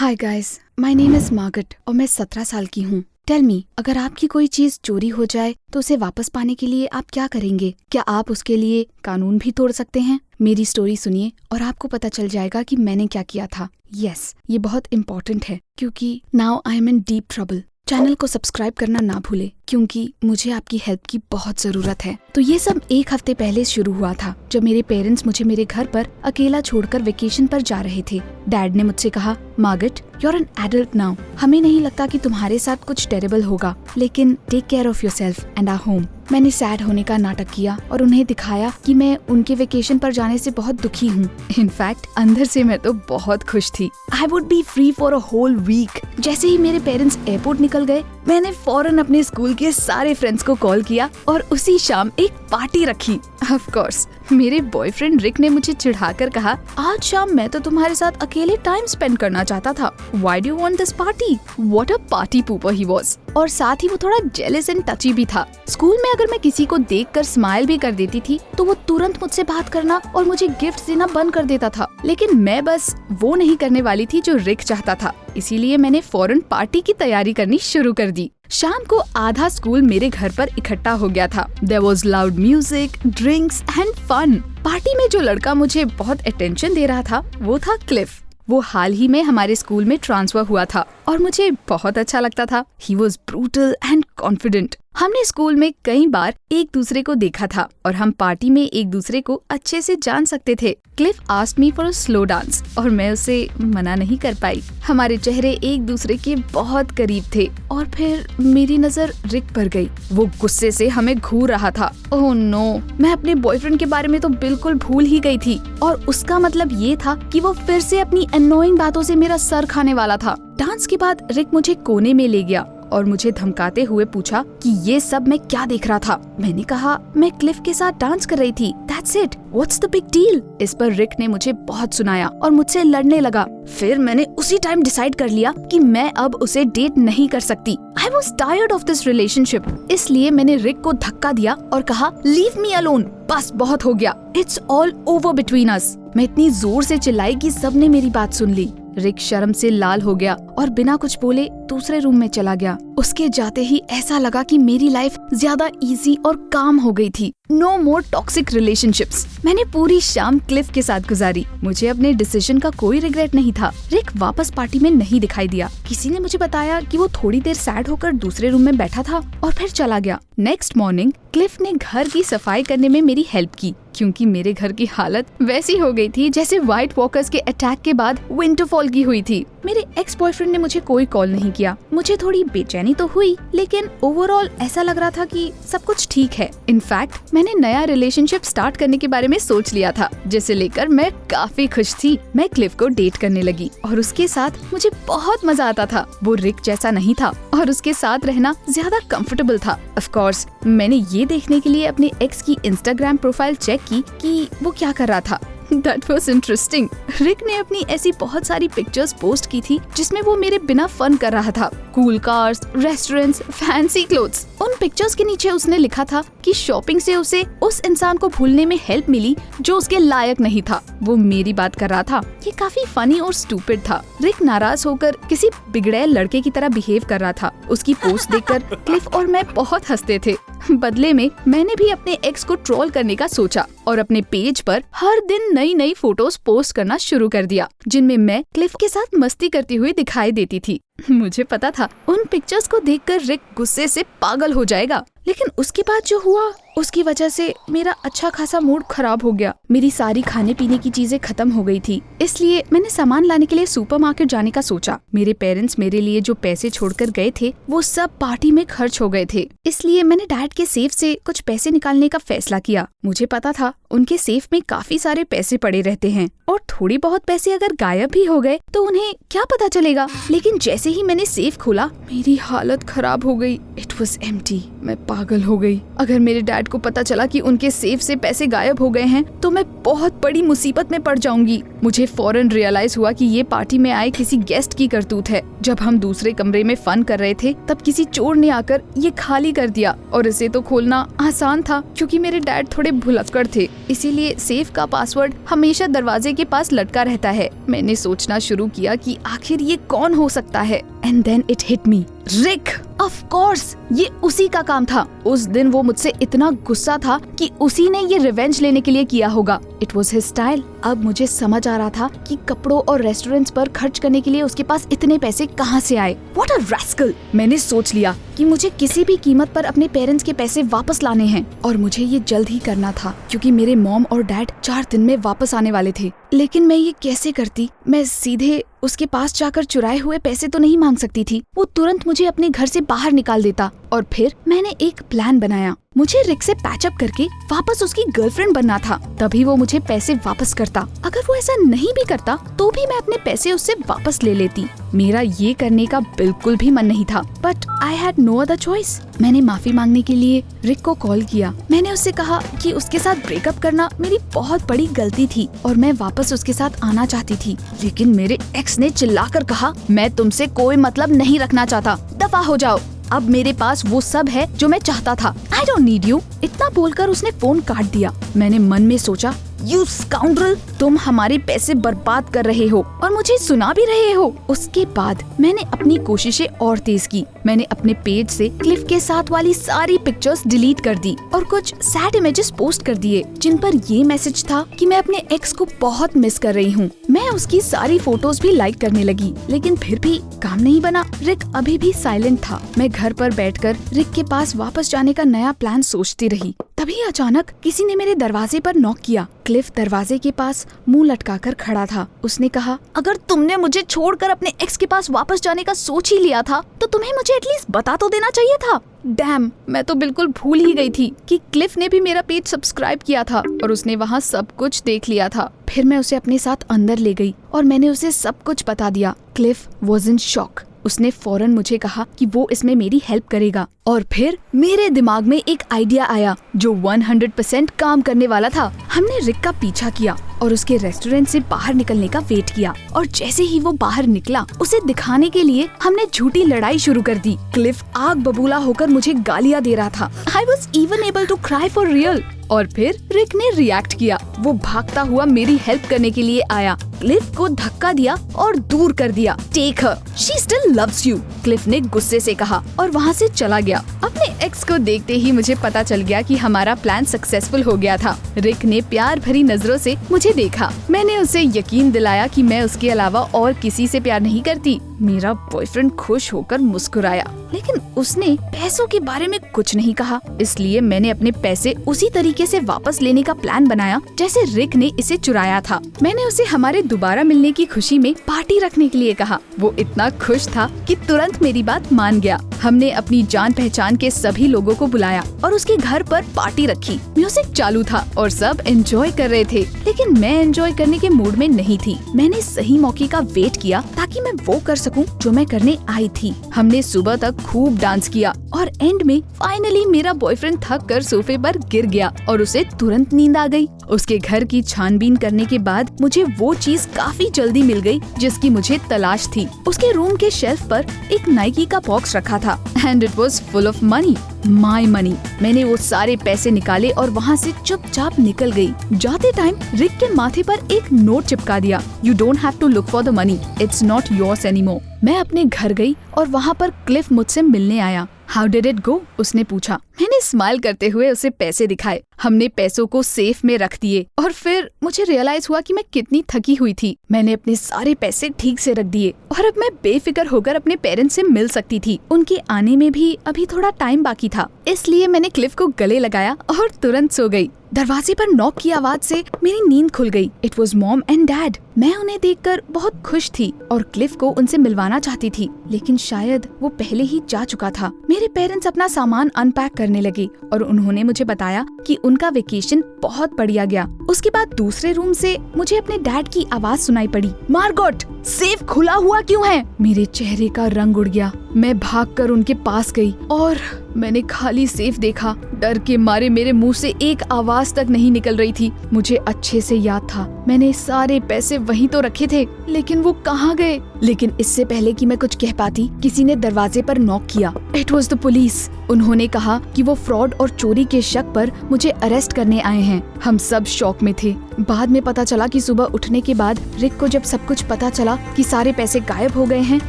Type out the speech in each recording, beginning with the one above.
Hi guys, my name is Margaret और मैं 17 साल की हूँ। टेल मी, अगर आपकी कोई चीज चोरी हो जाए तो उसे वापस पाने के लिए आप क्या करेंगे? क्या आप उसके लिए कानून भी तोड़ सकते हैं? मेरी स्टोरी सुनिए और आपको पता चल जाएगा कि मैंने क्या किया था। यस, ये बहुत इम्पोर्टेंट है क्योंकि now I am in deep trouble. Channel को सब्सक्राइब करना ना भूले क्योंकि मुझे आपकी हेल्प की बहुत जरूरत है। तो ये सब एक हफ्ते पहले शुरू हुआ था जब मेरे पेरेंट्स मुझे मेरे घर पर अकेला छोड़कर वेकेशन पर जा रहे थे। डैड ने मुझसे कहा, Margaret, you are an adult now. हमें नहीं लगता कि तुम्हारे साथ कुछ टेरेबल होगा, लेकिन take care of yourself and our home. मैंने सैड होने का नाटक किया और उन्हें दिखाया कि मैं उनके वेकेशन पर जाने से बहुत दुखी हूँ। इनफैक्ट अंदर से मैं तो बहुत खुश थी। I would be free for a whole week. जैसे ही मेरे पेरेंट्स एयरपोर्ट निकल गए, मैंने फौरन अपने स्कूल के सारे फ्रेंड्स को कॉल किया और उसी शाम एक पार्टी रखी। ऑफ कोर्स मेरे बॉयफ्रेंड रिक ने मुझे चिढ़ाकर कहा, आज शाम मैं तो तुम्हारे साथ अकेले टाइम स्पेंड करना चाहता था। Why do you want this party? What a party pooper he was. और साथ ही वो थोड़ा जेलस एंड टची भी था। स्कूल में अगर मैं किसी को देखकर स्माइल भी कर देती थी तो वो तुरंत मुझसे बात करना और मुझे गिफ्ट देना बंद कर देता था। लेकिन मैं बस वो नहीं करने वाली थी जो रिक चाहता था, इसीलिए मैंने फौरन पार्टी की तैयारी करनी शुरू कर दी। शाम को आधा स्कूल मेरे घर पर इकट्ठा हो गया था। There was loud music, drinks and fun. Party में जो लड़का मुझे बहुत अटेंशन दे रहा था वो था क्लिफ। वो हाल ही में हमारे स्कूल में ट्रांसफर हुआ था और मुझे बहुत अच्छा लगता था। He was brutal and confident. हमने स्कूल में कई बार एक दूसरे को देखा था और हम पार्टी में एक दूसरे को अच्छे से जान सकते थे। Cliff asked me for a slow dance और मैं उसे मना नहीं कर पाई। हमारे चेहरे एक दूसरे के बहुत करीब थे और फिर मेरी नजर रिक पर गई। वो गुस्से से हमें घूर रहा था। ओह नो, मैं अपने बॉयफ्रेंड के बारे में तो बिल्कुल भूल ही गई थी और उसका मतलब ये था कि वो फिर से अपनी अननोइंग बातों से मेरा सर खाने वाला था। डांस के बाद रिक मुझे कोने में ले गया और मुझे धमकाते हुए पूछा कि ये सब मैं क्या देख रहा था। मैंने कहा, मैं क्लिफ के साथ डांस कर रही थी। That's it. What's the big deal? इस पर रिक ने मुझे बहुत सुनाया और मुझसे लड़ने लगा। फिर मैंने उसी टाइम डिसाइड कर लिया कि मैं अब उसे डेट नहीं कर सकती। I was tired of this relationship. इसलिए मैंने रिक को धक्का दिया और कहा, Leave me alone. बस बहुत हो गया। It's all over between us. मैं इतनी जोर से चिल्लाई कि सबने मेरी बात सुन ली। रिक शर्म से लाल हो गया और बिना कुछ बोले दूसरे रूम में चला गया। उसके जाते ही ऐसा लगा कि मेरी लाइफ ज्यादा इजी और काम हो गई थी। No more toxic relationships. मैंने पूरी शाम क्लिफ के साथ गुजारी। मुझे अपने डिसीजन का कोई रिग्रेट नहीं था। रिक वापस पार्टी में नहीं दिखाई दिया। किसी ने मुझे बताया कि वो थोड़ी देर सैड होकर दूसरे रूम में बैठा था और फिर चला गया। नेक्स्ट मॉर्निंग क्लिफ ने घर की सफाई करने में मेरी हेल्प की क्योंकि मेरे घर की हालत वैसी हो गई थी जैसे व्हाइट वॉकर्स के अटैक के बाद विंटरफॉल की हुई थी। मेरे एक्स बॉयफ्रेंड ने मुझे कोई कॉल नहीं किया। मुझे थोड़ी बेचैनी तो हुई, लेकिन ओवरऑल ऐसा लग रहा था कि सब कुछ ठीक है। इनफैक्ट मैंने नया रिलेशनशिप स्टार्ट करने के बारे में सोच लिया था, जिसे लेकर मैं काफी खुश थी। मैं क्लिफ को डेट करने लगी और उसके साथ मुझे बहुत मजा आता था। वो रिक जैसा नहीं था और उसके साथ रहना ज्यादा कंफर्टेबल था। ऑफ कोर्स मैंने ये देखने के लिए अपने एक्स की इंस्टाग्राम प्रोफाइल चेक की कि वो क्या कर रहा था। That was interesting. रिक ने अपनी ऐसी बहुत सारी पिक्चर्स पोस्ट की थी जिसमें वो मेरे बिना फन कर रहा था। Cool cars, restaurants, fancy clothes. उन पिक्चर्स के नीचे उसने लिखा था कि शॉपिंग से उसे उस इंसान को भूलने में हेल्प मिली जो उसके लायक नहीं था। वो मेरी बात कर रहा था। ये काफी फनी और स्टूपिड था। रिक नाराज होकर किसी बिगड़ैल लड़के की तरह बिहेव कर रहा था। उसकी पोस्ट देखकर क्लिफ और मैं बहुत हंसते थे। बदले में मैंने भी अपने एक्स को ट्रोल करने का सोचा और अपने पेज पर हर दिन नई नई फोटोज पोस्ट करना शुरू कर दिया जिनमें मैं क्लिफ के साथ मस्ती करती हुई दिखाई देती थी। मुझे पता था उन पिक्चर्स को देखकर रिक गुस्से से पागल हो जाएगा, लेकिन उसके बाद जो हुआ उसकी वजह से मेरा अच्छा खासा मूड खराब हो गया। मेरी सारी खाने पीने की चीजें खत्म हो गई थी, इसलिए मैंने सामान लाने के लिए सुपरमार्केट जाने का सोचा। मेरे पेरेंट्स मेरे लिए जो पैसे छोड़कर गए थे वो सब पार्टी में खर्च हो गए थे, इसलिए मैंने डैड के सेफ से कुछ पैसे निकालने का फैसला किया। मुझे पता था उनके सेफ में काफी सारे पैसे पड़े रहते हैं और थोड़ी बहुत पैसे अगर गायब भी हो गए तो उन्हें क्या पता चलेगा। लेकिन जैसे ही मैंने सेफ खोला मेरी हालत खराब हो गई। It was empty. मैं पागल हो गई। अगर मेरे डैड को पता चला कि उनके सेफ से पैसे गायब हो गए हैं तो मैं बहुत बड़ी मुसीबत में पड़ जाऊंगी। मुझे फौरन रियलाइज हुआ कि ये पार्टी में आए किसी गेस्ट की करतूत है। जब हम दूसरे कमरे में फन कर रहे थे तब किसी चोर ने आकर ये खाली कर दिया और इसे तो खोलना आसान था क्योंकि मेरे डैड थोड़े भुलक्कड़ थे, इसीलिए सेफ का पासवर्ड हमेशा दरवाजे के पास लटका रहता है। मैंने सोचना शुरू किया कि आखिर ये कौन हो सकता है। And then it hit me, Rick. Of course ये उसी का काम था। उस दिन वो मुझसे इतना गुस्सा था कि उसी ने ये रिवेंज लेने के लिए किया होगा। It was his style. अब मुझे समझ आ रहा था कि कपड़ों और रेस्टोरेंट्स पर खर्च करने के लिए उसके पास इतने पैसे कहाँ से आए। What a rascal. मैंने सोच लिया कि मुझे किसी भी कीमत पर अपने पेरेंट्स के पैसे वापस लाने हैं और मुझे ये जल्द ही करना था क्योंकि मेरे मॉम और डैड 4 दिन में वापस आने वाले थे। लेकिन मैं ये कैसे करती? मैं सीधे उसके पास जाकर चुराए हुए पैसे तो नहीं मांग सकती थी। वो तुरंत मुझे अपने घर से बाहर निकाल देता। और फिर मैंने एक प्लान बनाया। मुझे रिक से पैचअप करके वापस उसकी गर्लफ्रेंड बनना था, तभी वो मुझे पैसे वापस करता। अगर वो ऐसा नहीं भी करता तो भी मैं अपने पैसे उससे वापस ले लेती। मेरा ये करने का बिल्कुल भी मन नहीं था, but I had no other choice. मैंने माफी मांगने के लिए रिक को कॉल किया। मैंने उससे कहा कि उसके साथ ब्रेकअप करना मेरी बहुत बड़ी गलती थी और मैं वापस उसके साथ आना चाहती थी। लेकिन मेरे एक्स ने चिल्लाकर कहा, मैं तुमसे कोई मतलब नहीं रखना चाहता, दफा हो जाओ। अब मेरे पास वो सब है जो मैं चाहता था। I don't need you. इतना बोलकर उसने फोन काट दिया। मैंने मन में सोचा, यू स्काउंड्रल, तुम हमारे पैसे बर्बाद कर रहे हो और मुझे सुना भी रहे हो। उसके बाद मैंने अपनी कोशिशें और तेज की। मैंने अपने पेज से क्लिफ के साथ वाली सारी पिक्चर्स डिलीट कर दी और कुछ सैड इमेजेस पोस्ट कर दिए जिन पर ये मैसेज था कि मैं अपने एक्स को बहुत मिस कर रही हूँ। मैं उसकी सारी फोटोज भी लाइक करने लगी, लेकिन फिर भी काम नहीं बना। रिक अभी भी साइलेंट था। मैं घर पर बैठकर रिक के पास वापस जाने का नया प्लान सोचती रही। तभी अचानक किसी ने मेरे दरवाजे पर नॉक किया। क्लिफ दरवाजे के पास मुंह लटकाकर खड़ा था। उसने कहा, अगर तुमने मुझे छोड़कर अपने एक्स के पास वापस जाने का सोच ही लिया था तो तुम्हें मुझे एटलीस्ट बता तो देना चाहिए था। डैम, मैं तो बिल्कुल भूल ही गई थी कि क्लिफ ने भी मेरा पेज सब्सक्राइब किया था और उसने वहाँ सब कुछ देख लिया था। फिर मैं उसे अपने साथ अंदर ले गई और मैंने उसे सब कुछ बता दिया। Cliff was in shock. उसने फौरन मुझे कहा कि वो इसमें मेरी हेल्प करेगा। और फिर मेरे दिमाग में एक आइडिया आया जो 100% काम करने वाला था। हमने रिक का पीछा किया और उसके रेस्टोरेंट से बाहर निकलने का वेट किया और जैसे ही वो बाहर निकला उसे दिखाने के लिए हमने झूठी लड़ाई शुरू कर दी। क्लिफ आग बबूला होकर मुझे गालियाँ दे रहा था। I was even able to cry for real. और फिर रिक ने रिएक्ट किया। वो भागता हुआ मेरी हेल्प करने के लिए आया। क्लिफ को धक्का दिया और दूर कर दिया। Take her, she still loves you, Cliff ने गुस्से से कहा और वहाँ से चला गया। अपने एक्स को देखते ही मुझे पता चल गया कि हमारा प्लान सक्सेसफुल हो गया था। रिक ने प्यार भरी नजरों से मुझे देखा। मैंने उसे यकीन दिलाया कि मैं उसके अलावा और किसी से प्यार नहीं करती। मेरा बॉयफ्रेंड खुश होकर मुस्कुराया, लेकिन उसने पैसों के बारे में कुछ नहीं कहा। इसलिए मैंने अपने पैसे उसी तरीके से वापस लेने का प्लान बनाया जैसे रिक ने इसे चुराया था। मैंने उसे हमारे दोबारा मिलने की खुशी में पार्टी रखने के लिए कहा। वो इतना खुश था कि तुरंत मेरी बात मान गया। हमने अपनी जान पहचान के सभी लोगों को बुलाया और उसके घर पर पार्टी रखी। म्यूजिक चालू था और सब एंजॉय कर रहे थे, लेकिन मैं एंजॉय करने के मूड में नहीं थी। मैंने सही मौके का वेट किया ताकि मैं वो कर सकूं जो मैं करने आई थी। हमने सुबह तक खूब डांस किया और एंड में फाइनली मेरा बॉयफ्रेंड थक कर सोफे पर गिर गया और उसे तुरंत नींद आ गई। उसके घर की छानबीन करने के बाद मुझे वो चीज काफी जल्दी मिल गई जिसकी मुझे तलाश थी। उसके रूम के शेल्फ पर एक नाइकी का बॉक्स रखा था and it was full of money, my money. मैंने वो सारे पैसे निकाले और वहाँ से चुपचाप निकल गई। जाते टाइम रिक के माथे पर एक नोट चिपका दिया, you don't have to look for the money, it's not yours anymore. मैं अपने घर गई और वहाँ पर क्लिफ मुझसे मिलने आया। How did it go? उसने पूछा। मैंने स्माइल करते हुए उसे पैसे दिखाए। हमने पैसों को सेफ में रख दिए और फिर मुझे रियलाइज हुआ कि मैं कितनी थकी हुई थी। मैंने अपने सारे पैसे ठीक से रख दिए और अब मैं बेफिक्र होकर अपने पेरेंट्स से मिल सकती थी। उनके आने में भी अभी थोड़ा टाइम बाकी था, इसलिए मैंने क्लिफ को गले लगाया और तुरंत सो गई। दरवाजे पर नॉक की आवाज से मेरी नींद खुल गई। It was mom and dad. मैं उन्हें देखकर बहुत खुश थी और क्लिफ को उनसे मिलवाना चाहती थी, लेकिन शायद वो पहले ही जा चुका था। मेरे पेरेंट्स अपना सामान अनपैक करने लगे और उन्होंने मुझे बताया कि उनका वेकेशन बहुत बढ़िया गया। उसके बाद दूसरे रूम से मुझे अपने डैड की आवाज सुनाई पड़ी, मार्गोट, सेफ खुला हुआ क्यों है? मेरे चेहरे का रंग उड़ गया। मैं भागकर उनके पास गई और मैंने खाली सेफ देखा। डर के मारे मेरे मुंह से एक आवाज तक नहीं निकल रही थी। मुझे अच्छे से याद था मैंने सारे पैसे वहीं तो रखे थे, लेकिन वो कहाँ गए। लेकिन इससे पहले कि मैं कुछ कह पाती, किसी ने दरवाजे पर नॉक किया। It was the police. उन्होंने कहा कि वो फ्रॉड और चोरी के शक पर मुझे अरेस्ट करने आए हैं। हम सब शॉक में थे। बाद में पता चला कि सुबह उठने के बाद रिक को जब सब कुछ पता चला कि सारे पैसे गायब हो गए हैं,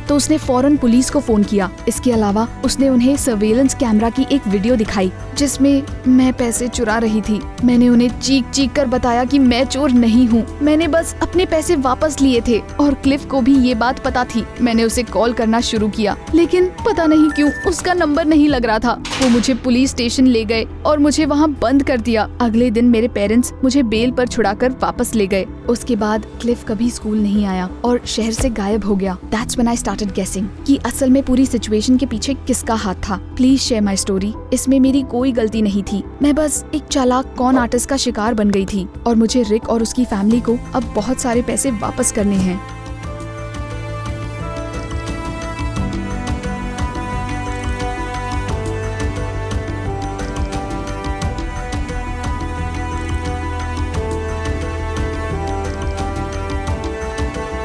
तो उसने फौरन पुलिस को फोन किया। इसके अलावा उसने उन्हें सर्वेलेंस कैमरा की एक वीडियो दिखाई जिसमें मैं पैसे चुरा रही थी। मैंने उन्हें चीख चीख कर बताया कि मैं चोर नहीं हूँ, मैंने बस अपने पैसे वापस लिए थे। और क्लिफ को भी ये बात पता थी। मैंने उसे कॉल करना शुरू किया, लेकिन पता नहीं क्यों उसका नंबर नहीं लग रहा था। वो मुझे पुलिस स्टेशन ले गए और मुझे वहाँ बंद कर दिया। अगले दिन मेरे पेरेंट्स मुझे बेल पर छुड़ाकर वापस ले गए। उसके बाद क्लिफ कभी स्कूल नहीं आया और शहर से गायब हो गया। That's when I started guessing कि असल में पूरी सिचुएशन के पीछे किसका हाथ था। Please share my story. इसमें मेरी कोई गलती नहीं थी। मैं बस एक चालाक कॉन आर्टिस्ट का शिकार बन गई थी और मुझे रिक और उसकी फैमिली को अब बहुत सारे पैसे वापस करने हैं।